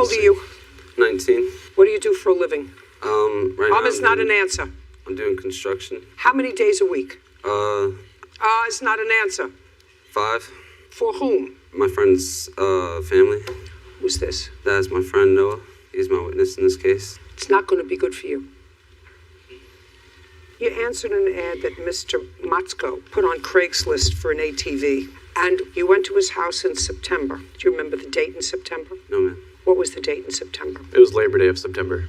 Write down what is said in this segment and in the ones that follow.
old are you? 19. What do you do for a living? Right now Is not an answer. I'm doing construction. How many days a week? It's not an answer. 5. For whom? My friend's family. Who's this? That's my friend Noah. He's my witness in this case. It's not going to be good for you. You answered an ad that Mr. Motzko put on Craigslist for an ATV, and you went to his house in September. Do you remember the date in September? No, ma'am. What was the date in September? It was Labor Day of September.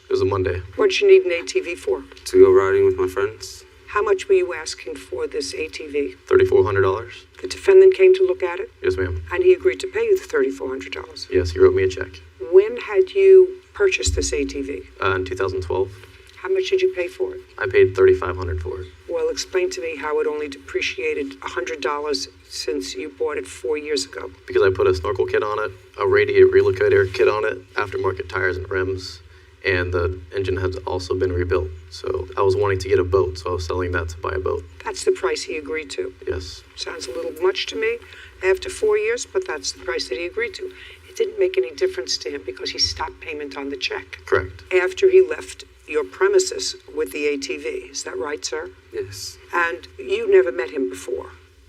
It was a Monday. What did you need an ATV for? To go riding with my friends. How much were you asking for this ATV? $3,400. The defendant came to look at it, Yes, ma'am. and he agreed to pay you the $3,400. Yes, he wrote me a check. When had you purchased this ATV? In 2012, How much did you pay for it? I paid $3,500 for it. Well, explain to me how it only depreciated $100 since you bought it 4 years ago. Because I put a snorkel kit on it, a radiator relocator kit on it, aftermarket tires and rims, and the engine has also been rebuilt. So I was wanting to get a boat, so I was selling that to buy a boat. That's the price he agreed to. Yes. Sounds a little much to me after 4 years, but that's the price that he agreed to. It didn't make any difference to him because he stopped payment on the check Correct. after he left your premises with the ATV. Is that right, sir? Yes. And you never met him before.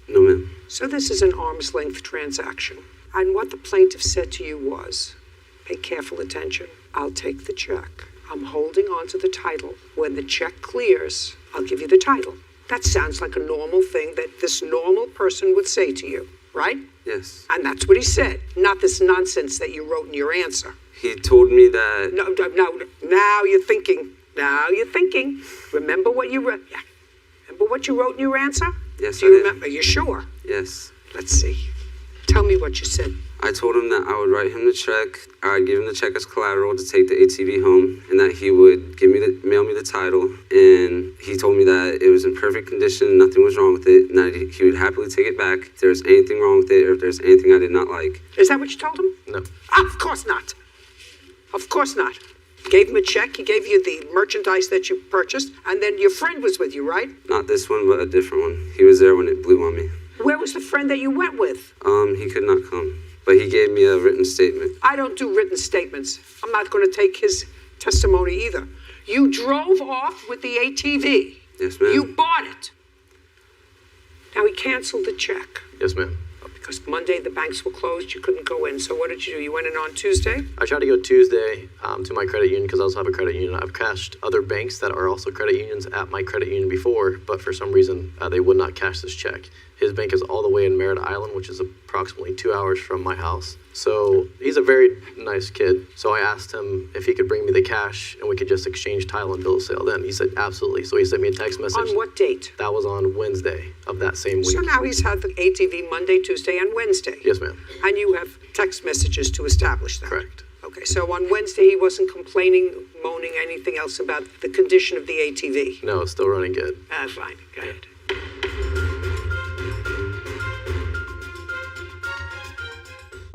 No, ma'am. So this is an arm's length transaction. And what the plaintiff said to you was, pay careful attention. I'll take the check. I'm holding on to the title. When the check clears, I'll give you the title. That sounds like a normal thing that this normal person would say to you, right? Yes. And that's what he said, not this nonsense that you wrote in your answer. He told me that... No, now you're thinking. Now you're thinking. Remember what you wrote? Yeah. Remember what you wrote in your answer? Yes, Do you I did. remember? Are you sure? Yes. Let's see. Tell me what you said. I told him that I would write him the check. I'd give him the check as collateral to take the ATV home, and that he would mail me the title. And he told me that it was in perfect condition, nothing was wrong with it, and that he would happily take it back if there was anything wrong with it or if there's anything I did not like. Is that what you told him? No. Of course not. Of course not. You gave him a check, he gave you the merchandise that you purchased, and then your friend was with you, right? Not this one, but a different one. He was there when it blew on me. Where was the friend that you went with? He could not come, but he gave me a written statement. I don't do written statements. I'm not going to take his testimony either. You drove off with the ATV. Yes, ma'am. You bought it. Now he canceled the check. Yes, ma'am. Because Monday the banks were closed, you couldn't go in. So what did you do? You went in on Tuesday? I tried to go Tuesday to my credit union because I also have a credit union. I've cashed other banks that are also credit unions at my credit union before, but for some reason they would not cash this check. His bank is all the way in Merritt Island, which is approximately 2 hours from my house. So he's a very nice kid. So I asked him if he could bring me the cash and we could just exchange title and bill of sale then. He said absolutely. So he sent me a text message. On what date? That was on Wednesday of that same week. So now he's had the ATV Monday, Tuesday, and Wednesday. Yes, ma'am. And you have text messages to establish that. Correct. Okay, so on Wednesday he wasn't complaining, moaning, anything else about the condition of the ATV? No, it's still running good. Fine, go ahead.